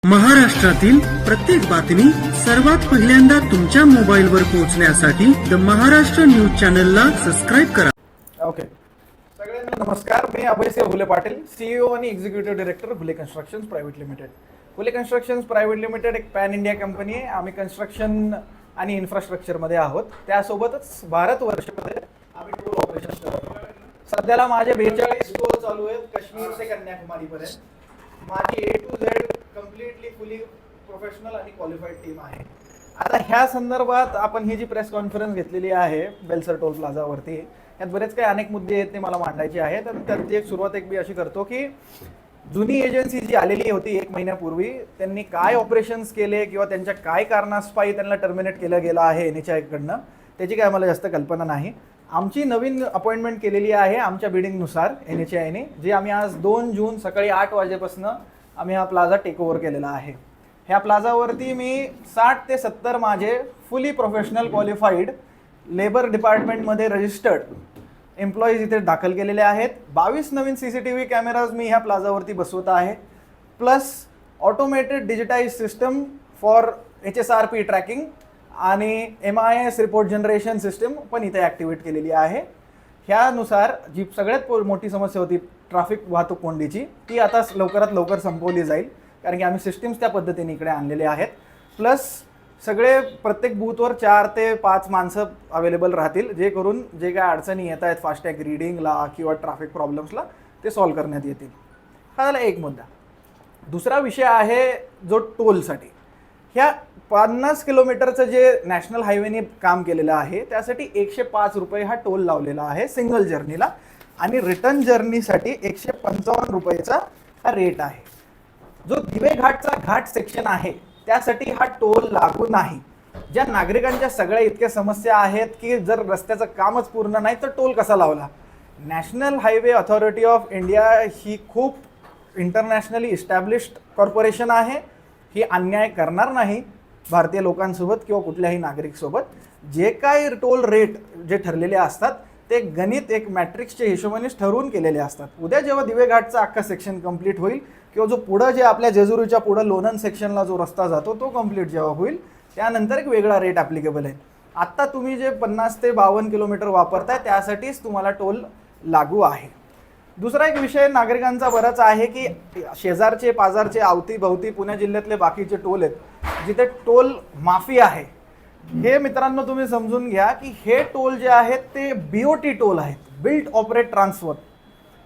महाराष्ट्रातील प्रत्येक बातमी सर्वात पहिल्यांदा तुमच्या मोबाईलवर पोहोचण्यासाठी द महाराष्ट्र न्यूज चॅनलला सबस्क्राईब करा. ओके, सगळ्यांना नमस्कार. मी अभयसिंह भुले पाटील, सीईओ आणि executive director Bhule constructions private limited. Bhule constructions private limited एक पॅन इंडिया कंपनी आहे. आम्ही कन्स्ट्रक्शन आणि इन्फ्रास्ट्रक्चरमध्ये आहोत. त्यासोबतच भारतवर्षामध्ये आम्ही टूर ऑपरेशन करतो. सध्याला माझे 42 टूर चालू आहेत, काश्मीर ते कन्याकुमारीपर्यंत. माझी ए टू झेड कम्प्लिटली फुली प्रोफेशनल आणि क्वालिफाईड टीम आहे. आता ह्या संदर्भात आपण ही जी प्रेस कॉन्फरन्स घेतलेली आहे बेलसर टोल प्लाझावरती, यात बरेच काही अनेक मुद्दे आहेत ते मला मांडायचे आहेत. आणि त्याची एक सुरुवात मी अशी करतो की जुनी एजन्सी जी आलेली होती 1 महिन्यापूर्वी, त्यांनी काय ऑपरेशन्स केले किंवा त्यांच्या काय कारणास्पायी त्यांना टर्मिनेट केलं गेलं आहे NHAI कडनं, त्याची काय मला जास्त कल्पना नाही. आमची नवीन अपॉइंटमेंट केलेली आहे आमच्या बिडिंगनुसार NHAIने, जी आम्ही आज 2 जून सकाळी 8 वाजेपासून आम्ही हा प्लाझा टेक ओव्हर केलेला आहे. ह्या प्लाझावरती मी 60 ते 70 माझे फुली प्रोफेशनल क्वालिफाईड लेबर डिपार्टमेंटमध्ये रजिस्टर्ड एम्प्लॉईज इथे दाखल केलेले आहेत. 22 नवीन CCTV कॅमेराज मी ह्या प्लाझावरती बसवत आहे. Plus automated digitise system for HSRP tracking आणि MIS रिपोर्ट जनरेशन सिस्टम पण इथे ॲक्टिवेट केलेली आहे. ह्यानुसार जी सगळ्यात मोठी समस्या होती ट्रॅफिक वाहतूक कोंडीची, ती आता लवकरात लवकर संपवली जाईल, कारण की आम्ही सिस्टीम्स त्या पद्धतीने इकडे आणलेले आहेत. प्लस सगळे प्रत्येक बूथवर 4 ते 5 माणसं अवेलेबल राहतील, जे करून जे काय अडचणी येत आहेत फास्टॅग रीडिंगला किंवा ट्रॅफिक प्रॉब्लेम्सला ते सॉल्व्ह करण्यात येतील. हा झाला एक मुद्दा. दुसरा विषय आहे जो टोलसाठी. ह्या 50 किलोमीटरचं जे नॅशनल हायवेने काम केलेलं आहे त्यासाठी 105 रुपये हा टोल लावलेला आहे सिंगल जर्नीला, आणि रिटर्न जर्नीसाठी 155 रुपयेचा हा रेट आहे. जो दिवे घाटचा घाट सेक्शन आहे त्यासाठी हा टोल लागू नाही. ज्या नागरिकांच्या सगळ्या इतक्या समस्या आहेत की जर रस्त्याचं कामच पूर्ण नाही तर टोल कसा लावला. National Highway Authority of India ही खूप इंटरनॅशनली इस्टॅब्लिश्ड कॉर्पोरेशन आहे. ही अन्याय करणार नाही भारतीय लोकांसोबत किंवा कुठल्याही नागरिकसोबत. जे काय टोल रेट जे ठरलेले असतात ते गणित एक मॅट्रिक्सच्या हिशोबानेच ठरवून केलेले असतात. उद्या जेव्हा दिवे घाटचा अख्खा सेक्शन कंप्लीट होईल किंवा जो पुढं जे आपल्या जेजुरीच्या पुढं लोणंद सेक्शनला जो रस्ता जातो तो कंप्लीट जेव्हा होईल त्यानंतर एक वेगळा रेट ॲप्लिकेबल आहे. आत्ता तुम्ही जे 50 ते 52 किलोमीटर वापरताय त्यासाठीच तुम्हाला टोल लागू आहे. दुसरा एक विषय नागरिकांचा बराच आहे की शेजारचे पाजारचे अवतीभवती पुणे जिल्ह्यातले बाकीचे टोल आहेत जिथे टोल माफी आहे. हे मित्रांनो तुम्ही समजून घ्या की हे टोल जे आहेत ते BOT टोल आहेत, बिल्ट ऑपरेट ट्रान्सफर.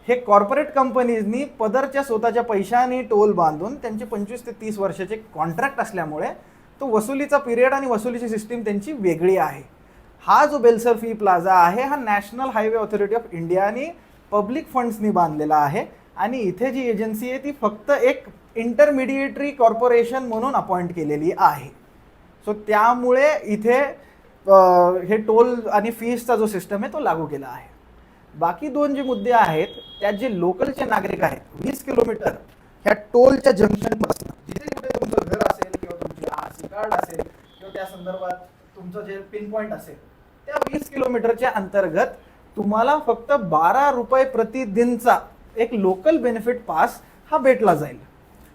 हे कॉर्पोरेट कंपनीजनी पदरच्या स्वतःच्या पैशाने टोल बांधून त्यांचे 25 ते 30 वर्षाचे कॉन्ट्रॅक्ट असल्यामुळे तो वसुलीचा पिरियड आणि वसुलीची सिस्टीम त्यांची वेगळी आहे. हा जो बेलसर फी प्लाझा आहे हा नॅशनल हायवे ऑथॉरिटी ऑफ इंडियाने पब्लिक फंड्सनी बांधलेला आहे, आणि इथे जी एजन्सी आहे ती फक्त एक इंटरमिडिएटरी कॉर्पोरेशन म्हणून अपॉइंट केलेली आहे. सो त्यामुळे इथे हे टोल आणि फीजचा जो सिस्टम आहे तो लागू केला आहे. बाकी 2 जे मुद्दे आहेत त्यात जे लोकलचे नागरिक आहेत 20 किलोमीटर ह्या टोलच्या जंक्शनपासून जिथे कुठे तुमचं घर असेल किंवा तुमचे RC कार्ड असेल किंवा त्या संदर्भात तुमचं जे पिन पॉईंट असेल त्या 20 किलोमीटरच्या अंतर्गत तुम्हाला फक्त 12 रुपये प्रतिदिनचा एक लोकल बेनिफिट पास हा भेटला जाईल.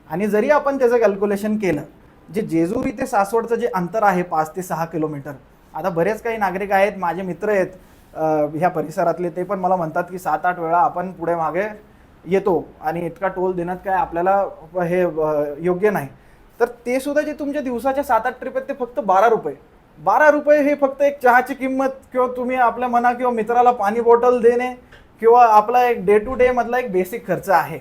आणि जरी आपण त्याचं कॅल्क्युलेशन केलं, जे जेजुरी ते सासवडचं जे अंतर आहे 5 ते 6 किलोमीटर, आता बरेच काही नागरिक आहेत माझे मित्र आहेत ह्या परिसरातले, ते पण मला म्हणतात की 7-8 वेळा आपण पुढे मागे येतो आणि इतका टोल देण्यात काय आपल्याला हे योग्य नाही. तर ते सुद्धा जे तुमच्या दिवसाच्या 7-8 ट्रिप आहेत ते फक्त 12 रुपये हे फक्त एक चहाची किंमत किंवा तुम्ही आपल्या मना किंवा मित्राला पाणी बॉटल देणे किंवा आपला एक डे टू डे मधला एक बेसिक खर्च आहे.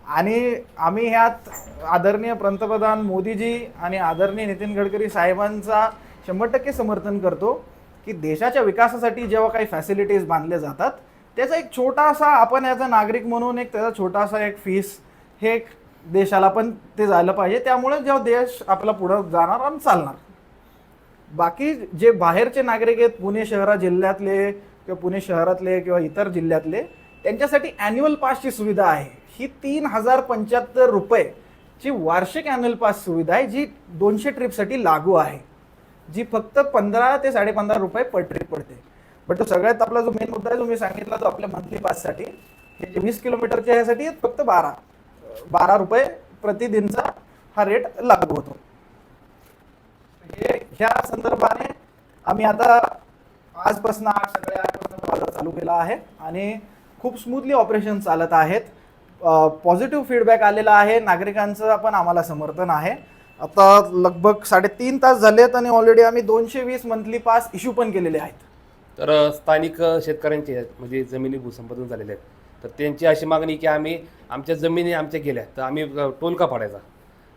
आणि आम्ही ह्यात आदरणीय पंतप्रधान मोदीजी आणि आदरणीय नितीन गडकरी साहेबांचा 100% समर्थन करतो की देशाच्या विकासासाठी जेव्हा काही फॅसिलिटीज बांधले जातात त्याचा एक छोटासा आपण ॲज अ नागरिक म्हणून एक त्याचा छोटासा एक फीस हे एक देशाला पण ते झालं पाहिजे. त्यामुळे जेव्हा देश आपला पुढं जाणार आणि चालणार. बाकी जे बाहेरचे नागरिक आहेत पुणे शहरा जिल्ह्यातले किंवा पुणे शहरातले किंवा इतर जिल्ह्यातले, त्यांच्यासाठी ॲन्युअल पासची सुविधा आहे. ही 3075 रुपयेची वार्षिक ॲन्युअल पास सुविधा आहे जी 200 ट्रिपसाठी लागू आहे, जी फक्त 15 ते 15.5 रुपये पर ट्रिप पडते. बट तो सगळ्यात आपला जो मेन मुद्दा आहे जो मी सांगितला तो आपल्या मंथली पाससाठी, हे जे 20 किलोमीटरच्या ह्यासाठी फक्त 12 रुपये प्रतिदिनचा हा रेट लागू होतो. ह्या संदर्भाने आम्ही आता आजपासून 8 बाजार चालू केला आहे आणि खूप स्मूथली ऑपरेशन चालत आहेत. पॉझिटिव्ह फीडबॅक आलेला आहे, नागरिकांचं पण आम्हाला समर्थन आहे. आता लगभग 3.5 तास झालेत आणि ऑलरेडी आम्ही 220 मंथली पास इश्यू पण केलेले आहेत. तर स्थानिक शेतकऱ्यांचे म्हणजे जमिनी भूसंपादन झालेले आहेत, तर त्यांची अशी मागणी की आम्ही आमच्या जमिनी आमच्या गेल्या तर आम्ही टोल का पाडायचा,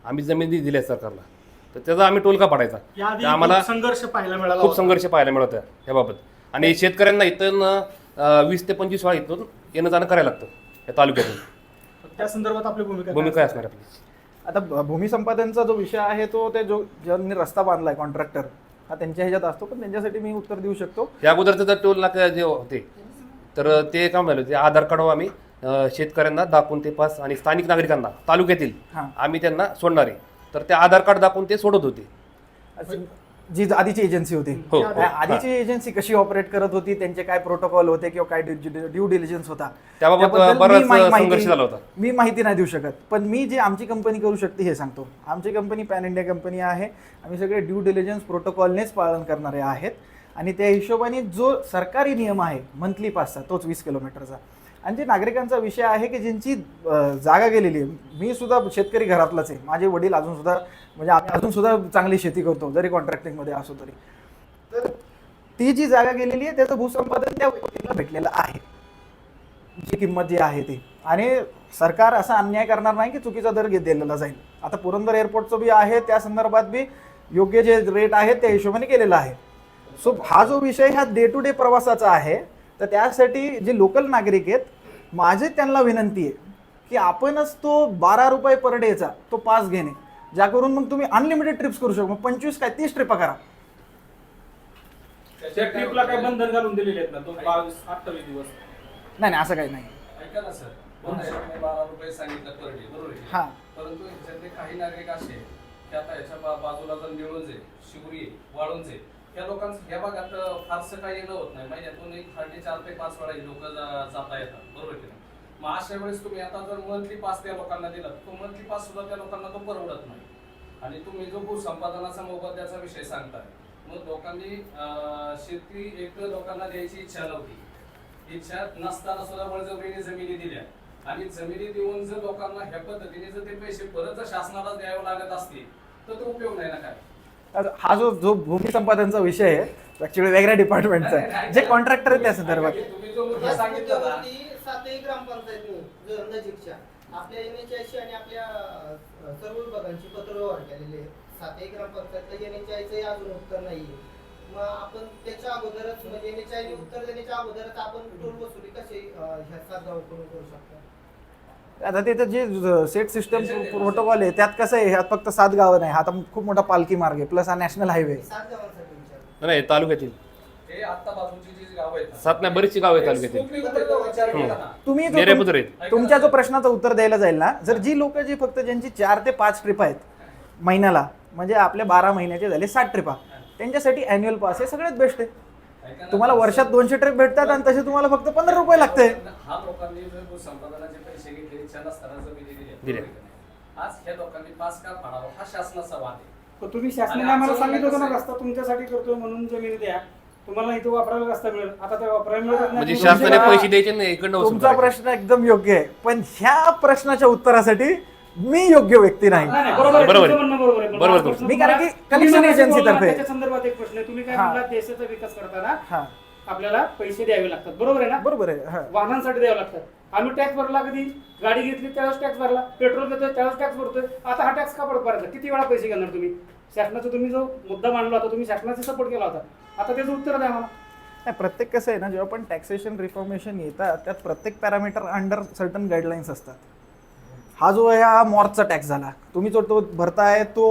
आम्ही जमिनी दिल्या सरकारला तर त्याचा आम्ही टोल का पाडायचा. तर आम्हाला संघर्ष पाहायला मिळाला खूप संघर्ष पाहायला मिळत आहे याबाबत. आणि शेतकऱ्यांना इथून 20 ते 25 वेळा इथून येणं जाणं करायला लागतं या तालुक्यातून. त्या संदर्भात आपली भूमिका भूमिका काय असणार आपली? आता भूमी संपादनचा जो विषय आहे तो ते ज्यांनी रस्ता बांधलाय कॉन्ट्रॅक्टर हा त्यांच्या ह्याच्यात असतो, पण त्यांच्यासाठी मी उत्तर देऊ शकतो. या अगोदरचं जर टोल नाका जे होते तर ते काम झालं, ते आधार कार्ड आम्ही शेतकऱ्यांना दाखवून ते पास आणि स्थानिक नागरिकांना तालुक्यातील आम्ही त्यांना सोडणारे, तर ते आधार कार्ड दाखवून ते सोडत होते. जी आधीची एजन्सी होती, हो, आधीची एजन्सी कशी ऑपरेट करत होती, त्यांचे काय प्रोटोकॉल होते किंवा काय ड्यू डिलिजन्स होता त्याबाबत त्याबद्दल बराच मी संघर्ष झाला होता. मी माहिती नाही देऊ शकत, पण मी जे आमची कंपनी करू शकते हे सांगतो. आमची कंपनी पॅन इंडिया कंपनी आहे. आम्ही सगळे ड्यू डिलिजन्स प्रोटोकॉलनेच पालन करणारे आहेत आणि त्या हिशोबाने जो सरकारी नियम आहे मंथली पासचा तोच 20 किलोमीटरचा. आणि जे नागरिकांचा विषय आहे की ज्यांची जागा गेलेली आहे, मी सुद्धा शेतकरी घरातलाच आहे, माझे वडील अजून सुद्धा म्हणजे आम्ही अजून सुद्धा चांगली शेती करतो जरी कॉन्ट्रॅक्टिंगमध्ये असो तरी. तर ती जी जागा गेलेली आहे त्याचं भूसंपादन त्या व्यक्तीला भेटलेलं आहे, जी किंमत जी आहे ती. आणि सरकार असा अन्याय करणार नाही की चुकीचा दर दिलेला जाईल. आता पुरंदर एअरपोर्टचं बी आहे, त्या संदर्भात बी योग्य जे रेट आहेत त्या हिशोबाने केलेला आहे. सो हा जो विषय हा डे टू डे प्रवासाचा आहे, तर त्यासाठी जे लोकल नागरिक आहेत माझे त्यांना विनंती आहे की आपणच तो 12 रुपये पर डेचा तो पास घेणे, ज्या करून मग तुम्ही अनलिमिटेड ट्रिप्स करू शकता. 25 काय 30 ट्रिपा करा. त्या ट्रिपला काय बंधन घालून दिलेले आहेत ना, तो 22-28 दिवस. नाही असं काही नाही. ऐका ना सर, 12 रुपये सांगितलं पर डे, बरोबर आहे? हा. परंतु ह्याच्यातले काही नागरिक असे की आता ह्याच्या बाजूला जर निळूंजे, शिवरी, वाळुंजे या लोकांचं ह्या भागात फारसं काही येणं होत नाही. महिन्यातून एक 4 ते 5 वेळा ही लोक जाता येतात, बरोबर आहे? मग अशा वेळेस तुम्ही आता जर मंथली पास त्या लोकांना दिला तो मंथली पास सुद्धा त्या लोकांना तो परवडत नाही. आणि तुम्ही जो भूसंपादनाचा मोबदल्याचा विषय सांगताय, मग लोकांनी शेती एक लोकांना द्यायची इच्छा नव्हती, इच्छा नसताना सुद्धा बळजबरीने जमिनी दिल्या आणि जमिनी देऊन जर लोकांना ह्या पद्धतीने जर ते पैसे परत जर शासनाला द्यावे लागत असतील तर तो उपयोग नाही ना काय. हा जो भूमी संपादनचा विषय आहे ऍक्च्युअली वेगळ्या डिपार्टमेंटचा आहे, जे कॉन्ट्रॅक्टर आहेत त्या संदर्भात. तुम्ही जो मुद्दा सांगितला ना, 7 ग्रामपंचायत नजीकच्या आपल्या NHI आणि आपल्या सर्व विभागांची पत्रव्यवहार केलेले आहेत. 7 ग्रामपंचायत NHI अजून उत्तर नाहीये. मग आपण त्याच्या अगोदरच म्हणजे NHI उत्तर देण्याच्या अगोदरच आपण टोल वसुली कशी ह्या 7 गावांकडून करू शकतो? आता तिथे जे सेट सिस्टम प्रोटोकॉल आहे त्यात कसं आहे, ह्यात फक्त 7 गावं नाही, हा आता खूप मोठा पालखी मार्ग आहे प्लस हा नॅशनल हायवे. 7 गावांसाठी विचार. नाही तालुक्यातील हे आता बाजूची जी गाव आहेत 7 नाही बरीचशी गाव आहेत तालुक्यातील. विचार केला ना, तुम्ही नेरेपुत्र आहेत. तुमच्या जो प्रश्नाचं उत्तर द्यायला जाईल ना, जर जी लोक जी फक्त ज्यांची 4 ते 5 ट्रिप आहेत महिन्याला, म्हणजे आपल्या 12 महिन्याचे झाले 60 ट्रिपा, त्यांच्यासाठी अॅन्युअल पास हे सगळ्यात बेस्ट आहे. ऐका ना, तुम्हाला वर्षात 200 ट्रिप भेटतात आणि तसे तुम्हाला फक्त 15 रुपये लागते. हा लोकांनी जर संपादनाचे पैसे घेतले इच्छा नसताना जमिनी दिले. दिल्या, आज ह्या लोकांनी पास का फाडावा हा शासनाचा वाद आहे. पण तुम्ही शासनाने आम्हाला सांगितलं होतं ना, रस्ता तुमच्यासाठी करतोय म्हणून जमीन द्या, तुम्हाला इथं वापरायला रस्ता मिळेल. आता ते वापरायला मिळत नाही. म्हणजे शासनाने पैसे द्यायचे नाही, इकडनं वसूल तुमचा करायचे. प्रश्न एकदम योग्य आहे, पण ह्या प्रश्नाच्या उत्तरासाठी मी योग्य व्यक्ती नाही. नाही, नाही, बरोबर आहे. बरोबर आहे. तुमचं म्हणणं बरोबर आहे. पण बरोबर माझा आहे. प्रश्न मी कारण की तुम्हाला- collection तुम्ही agency बोलला, तर्फे. त्याच्या संदर्भात एक प्रश्न आहे. तुम्ही काय हा. म्हणला, देशाचा विकास करताना हा आपल्याला पैसे द्यावे लागतात, बरोबर आहे ना? बरोबर आहे. हा. वाहनांसाठी द्यावे लागतात. आम्ही टॅक्स भरला, कधी गाडी घेतली त्यावेळेस टॅक्स भरला, पेट्रोल घेतोय त्यावेळेस टॅक्स भरतोय. आता हा टॅक्स का परत भरायचा? किती वेळा पैसे घेणार तुम्ही? शासनाचा तुम्ही जो मुद्दा मांडला होता, तुम्ही शासनाचा सपोर्ट केला होता, आता त्याचं उत्तर द्या मला. नाही, प्रत्येक कसं आहे ना, जेव्हा पण टॅक्सेशन रिफॉर्मेशन येतात त्यात प्रत्येक पॅरामीटर अंडर सर्टन गाईडलाईन्स असतात. हा जो आहे हा मॉर्चचा टॅक्स झाला, तुम्ही जो तो भरताय तो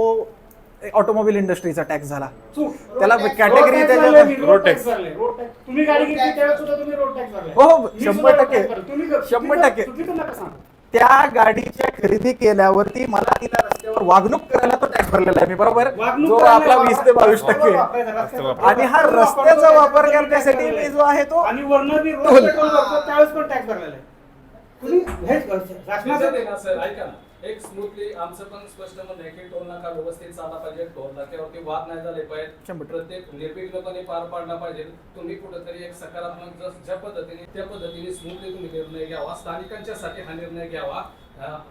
ऑटोमोबाईल इंडस्ट्रीचा टॅक्स झाला. त्याला कॅटेगरी रोड टॅक्स. तुम्ही गाडी घेतली त्यावेळेस सुद्धा तुम्ही रोड टॅक्स भरले. हो, मी 100% सुद्धा road tax भरला. तुम्ही 100% चुकीचं नका सांगू. त्या गाडीच्या खरेदी केल्यावरती मला तिला रस्त्यावर वागणूक करायला तो टॅक्स भरलेला आहे मी, बरोबर? वागणूक जो करायला आपला 20 ते 22% वापरायचा. आणि हा रस्त्याचा वापर करण्यासाठी मी जो आहे तो आणि वरनं बी रोड टोल. पेट्रोल भरतो त्यावेळेस पण टॅक्स भरलेला आहे. तुम्ही हे त्याच्यात शासनाचं आहे ना सर, ऐका ना, एक स्मूथली आमचं पण स्पष्ट म्हणणं आहे की टोल नाका व्यवस्थित चालला पाहिजे, टोल नाक्यावरती वाद नाही झाले पाहिजे, 100%. प्रत्येक निर्विघ्नपणे पार पाडला पाहिजे. तुम्ही कुठेतरी एक सकारात्मक ज्या पद्धतीने त्या पद्धतीने स्मूथली तुम्ही निर्णय घ्यावा, स्थानिकांच्यासाठी हा निर्णय घ्यावा.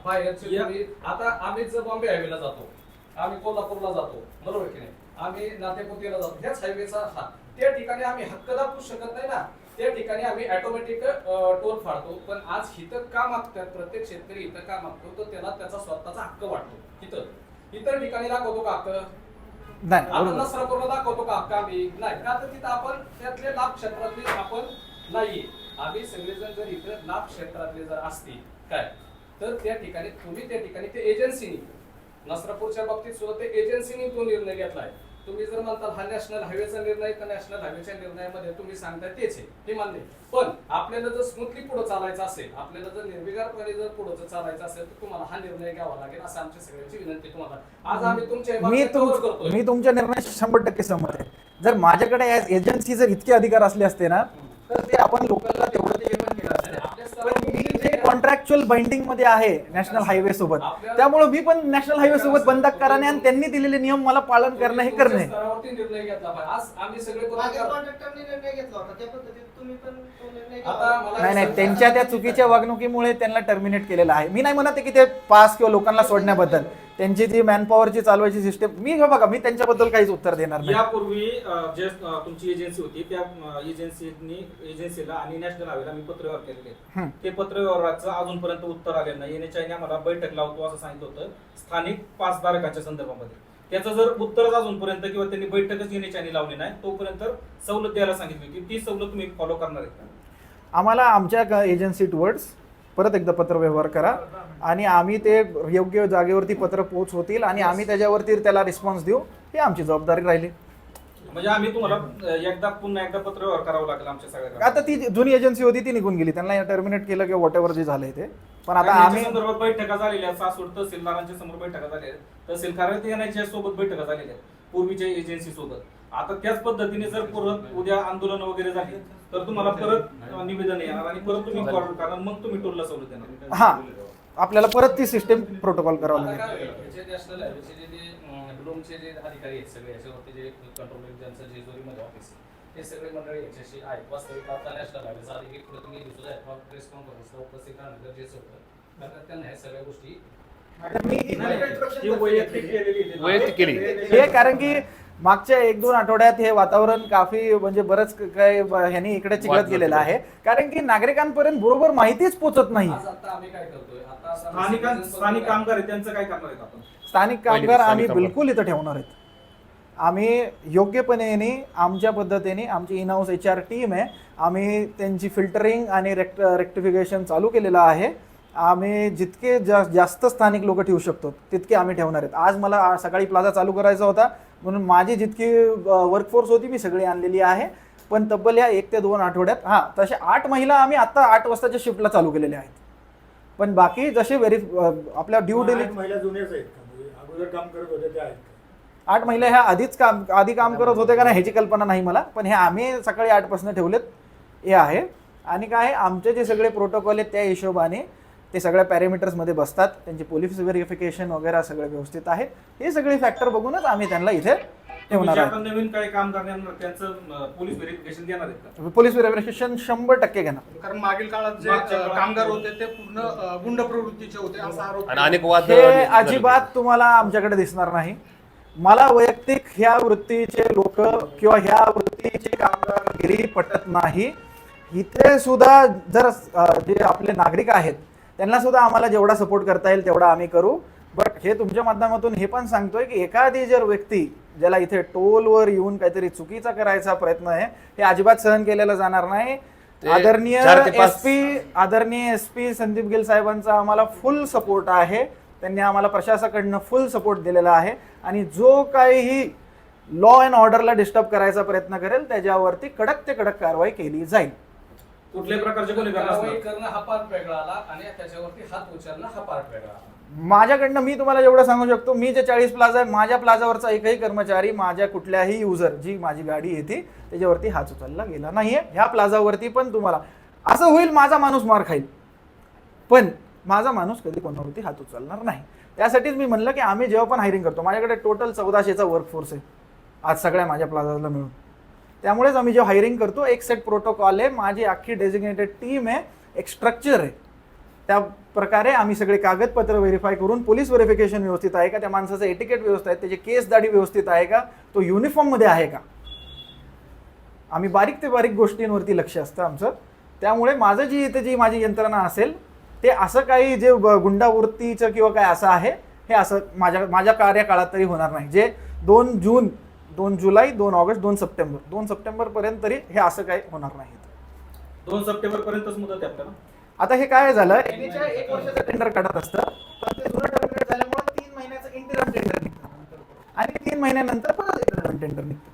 बाहेरचे तुम्ही आता आम्ही जर बॉम्बे हायवेला जातो, आम्ही कोल्हापूरला जातो, बरोबर की नाही, आम्ही नातेपुतीला जातो, ह्याच हायवेचा हा त्या ठिकाणी आम्ही हक्क दाखवू शकत नाही ना, त्या ठिकाणी आम्ही ऑटोमॅटिक टोल फाडतो. पण आज हिथं का मागतात, प्रत्येक शेतकरी इथं का मागतो, तर त्याला त्याचा स्वतःचा हक्क वाटतो. इतर ठिकाणी दाखवतो का हक्क? नाही, आता बरोबर. नसरापूरला दाखवतो का हक्क? आम्ही नाही का, तर तिथं आपण त्यातले लाभ क्षेत्रातले आपण नाहीये. आम्ही सगळेजण जर इथं लाभ क्षेत्रातले जर असतील काय, तर त्या ठिकाणी तुम्ही त्या ठिकाणी ते एजन्सीनी, नसरापूरच्या बाबतीत सुद्धा ते एजन्सीनी तो निर्णय घेतलाय. तुम्ही जर म्हणताल हा नॅशनल हायवेचा निर्णय, तर नॅशनल हायवेच्या निर्णयामध्ये तुम्ही सांगताय तेच आहे, हे मान्य. पण आपल्याला जर स्मूथली पुढे चालायचं असेल, आपल्याला जर निर्विकारपणे जर पुढे चालायचं असेल, तर तुम्हाला हा निर्णय घ्यावा लागेल, असं आमच्या सगळ्यांची विनंती तुम्हाला. आज आम्ही मी तुमच्या निर्णयाशी 100% सहमत आहे. जर माझ्याकडे एजन्सी जर इतके अधिकार असले असते ना, तर ते आपण लोकांना तेवढं ते पण केलं असतं. पण मी जे कॉन्ट्रॅक्च्युअल बाइंडिंग मध्ये आहे नॅशनल हायवे सोबत, त्यामुळे मी पण नॅशनल हायवे सोबत बंद करणे आणि त्यांनी दिलेले नियम मला पालन करणं हे करणे. निर्णय घेतला पाहिजे. आज आम्ही सगळे मागे कॉन्ट्रॅक्टरने निर्णय घेतला होता, त्या पद्धतीने तुम्ही पण तो निर्णय आता घ्यावा. मला नाही, त्यांच्या त्या चुकीच्या वागणुकीमुळे त्यांना टर्मिनेट केलेलं आहे. मी नाही म्हणत आहे की ते पास किंवा लोकांना सोडण्याबद्दल, त्यांची जी मॅनपॉवरची चालवायची सिस्टम, मी बघा, मी त्यांच्याबद्दल काहीच उत्तर देणार नाही. यापूर्वी जे तुमची एजन्सी होती त्या एजन्सीला आणि नॅशनल हायवेला मी पत्रव्यवहार केलेले. ते पत्रव्यवहाराचं अजूनपर्यंत उत्तर आलेलं नाही. NHI आम्हाला बैठक लावतो असं सांगितलं होतं स्थानिक पासधारकांच्या संदर्भामध्ये. त्याचं जर उत्तरच अजूनपर्यंत किंवा त्यांनी बैठकच NHI लावली नाही, तोपर्यंत सवलत द्यायला सांगितली होती. ती सवलत तुम्ही फॉलो करणार आहे का? आम्हाला आमच्या एजन्सी टुवर्ड्स परत एकदा पत्रव्यवहार करा आणि आम्ही ते योग्य जागेवरती पत्र पोच होतील आणि आम्ही त्याच्यावरती त्याला रिस्पॉन्स देऊ, ही आमची जबाबदारी राहिली. म्हणजे आम्ही तुम्हाला पुन्हा एकदा पत्रव्यवहार करावं लागेल आमच्या सगळ्या. आता ती जुनी एजन्सी होती ती निघून गेली, त्यांना टर्मिनेट केलं किंवा व्हॉट एव्हर जे झालंय ते. पण आता आम्ही संदर्भात बैठका झालेल्या, सासूर तहसीलदारांच्या समोर बैठका झालेल्या, तहसील कार्यालयात NHI सोबत बैठका झालेल्या पूर्वीच्या एजन्सी सोबत. आता त्याच पद्धतीने जर परत उद्या आंदोलन वगैरे झाली तर तुम्हाला परत निवेदन येणार आणि परत तुम्ही फॉरवर्ड करणार, मग तुम्ही टोलला सवलत देणार. हा, आपल्याला परत ती सिस्टीम प्रोटोकॉल करावं आता लागेल. काय होईल, जे नॅशनल हायवेचे जे ब्लूमचे जे अधिकारी आहेत सगळे, याच्यावरती जे कंट्रोल ज्यांचं जेजुरीमध्ये ऑफिस आहे, हे सगळे मंडळी याच्याशी आहेत. वास्तविक आता नॅशनल हायवेचा अधिकारी तुम्ही सुद्धा प्रेस कॉन्फरन्सला उपस्थित राहणं गरजेचं होतं, कारण त्यांना ह्या सगळ्या गोष्टी वैयक्तिक केली. हे कारण की मागच्या 1-2 आठवड्यात हे वातावरण काफी म्हणजे बरंच काय ह्यांनी इकडे चिघळत गेलेलं आहे, कारण की नागरिकांपर्यंत बरोबर माहितीच पोहोचत नाही. आज आता आम्ही काय करतोय, आता स्थानिक कामगार आहे त्यांचं काय करणार आहेत आपण? स्थानिक कामगार आम्ही बिलकुल इथं ठेवणार आहेत. आम्ही योग्यपणे आमच्या पद्धतीने आमची इन हाऊस HR टीम आहे, आम्ही त्यांची फिल्टरिंग आणि रेक्टिफिकेशन चालू केलेलं आहे. आम्ही जितके जास्त स्थानिक लोक ठेवू शकतो तितके आम्ही ठेवणार आहेत. आज मला सकाळी प्लाझा चालू करायचा होता म्हणून माझी जितकी वर्कफोर्स होती मी सगळी आणलेली आहे. पण तब्बल या 1 ते 2 आठवड्यात तसे 8 महिला आम्ही आता 8 वाजताच्या शिफ्टला चालू केलेल्या आहेत. पण बाकी जसे आपल्या ड्यू डेली महिला जुन्याच आहेत का? म्हणजे अगोदर काम करत होते त्या आहेत का? 8 महिला ह्या आधी काम करत होते का नाही ह्याची कल्पना नाही मला, पण हे आम्ही सकाळी 8 पासून ठेवलेत हे आहे. आणि काय आमचे जे सगळे प्रोटोकॉल आहेत त्या हिशोबाने ते सगळ्या पॅरामीटर्समध्ये बसतात, त्यांची पोलीस व्हेरिफिकेशन वगैरे सगळे व्यवस्थित आहेत. हे सगळे फॅक्टर बघूनच आम्ही त्यांना इथे ठेवणार आहोत. नवीन काही काम करणार त्यांचं पोलीस व्हेरिफिकेशन देणार आहेत का? पोलीस व्हेरिफिकेशन 100% घेणार. कारण मागील काळात जे कामगार होते ते पूर्ण गुंड प्रवृत्तीचे होते असा आरोप आणि अनेक वाद हे अजिबात तुम्हाला आमच्याकडे दिसणार नाही. मला वैयक्तिक ह्या वृत्तीचे लोक किंवा ह्या वृत्तीचे कामगारगिरी पटत नाही. इथे सुद्धा जर जे आपले नागरिक आहेत त्यांना सुद्धा आम्हाला जेवढा सपोर्ट करता येईल तेवढा आम्ही करू. बट हे तुमच्या माध्यमातून हे पण सांगतोय की एखादी जर व्यक्ती ज्याला इथे टोलवर येऊन काहीतरी चुकीचा करायचा प्रयत्न आहे हे अजिबात सहन केलेलं जाणार नाही. आदरणीय SP संदीप गिल साहेबांचा आम्हाला फुल सपोर्ट आहे. त्यांनी आम्हाला प्रशासनाकडनं फुल सपोर्ट दिलेला आहे आणि जो काही लॉ अँड ऑर्डरला डिस्टर्ब करायचा प्रयत्न करेल त्याच्यावरती कडक ते कडक कारवाई केली जाईल. कुठल्याही प्रकारचे कारवाई करणं हा पार्ट वेगळा आला आणि त्याच्यावरती हात उचलणं हा पार्ट वेगळा आला. माझ्याकडनं मी तुम्हाला एवढं सांगू शकतो, मी जे 40 प्लाझा आहे माझ्या प्लाझावरचा एकही कर्मचारी माझ्या कुठल्याही युजर जी माझी गाडी येते त्याच्यावरती हात उचलला गेला नाहीये. ह्या प्लाझावरती पण तुम्हाला असं होईल माझा माणूस मार खाईल, पण माझा माणूस कधी कोणावरती हात उचलणार नाही. त्यासाठीच मी म्हणलं की आम्ही जेव्हा पण हायरिंग करतो, माझ्याकडे टोटल 1400चा वर्कफोर्स आहे आज सगळ्या माझ्या प्लाझाला मिळून. त्यामुळेच आम्ही जेव्हा हायरिंग करतो एक सेट प्रोटोकॉल आहे, माझी अख्खी डेजिग्नेटेड टीम आहे, एक स्ट्रक्चर आहे. त्या प्रकारे आम्ही सगळे कागदपत्र व्हेरीफाय करून पोलीस व्हेरिफिकेशन व्यवस्थित आहे का, त्या माणसाचं एटिकेट व्यवस्थित आहे, त्याची केस दाढी व्यवस्थित आहे का, तो युनिफॉर्ममध्ये आहे का, आम्ही बारीक ते बारीक गोष्टींवरती लक्ष असतं आमचं. त्यामुळे माझं जी इथे जी माझी यंत्रणा असेल ते असं काही जे गुंडावृत्तीचं किंवा काय असं आहे हे असं माझ्या कार्यकाळात तरी होणार नाही. जे 2 जून 2 जुलै 2 ऑगस्ट 2 सप्टेंबर 2 सप्टेंबरपर्यंत तरी हे असं काही होणार नाही. 2 सप्टेंबर पर्यंतच मुदत आहे आपल्याला. आता हे काय झालं, NHI 1 वर्षाचं टेंडर काढत असतं, पण ते जुनं टर्मिनेट झाल्यामुळे 3 महिन्याचं इंटरम टेंडर निघतं आणि 3 महिन्यानंतर परत इंटरम टेंडर निघतं.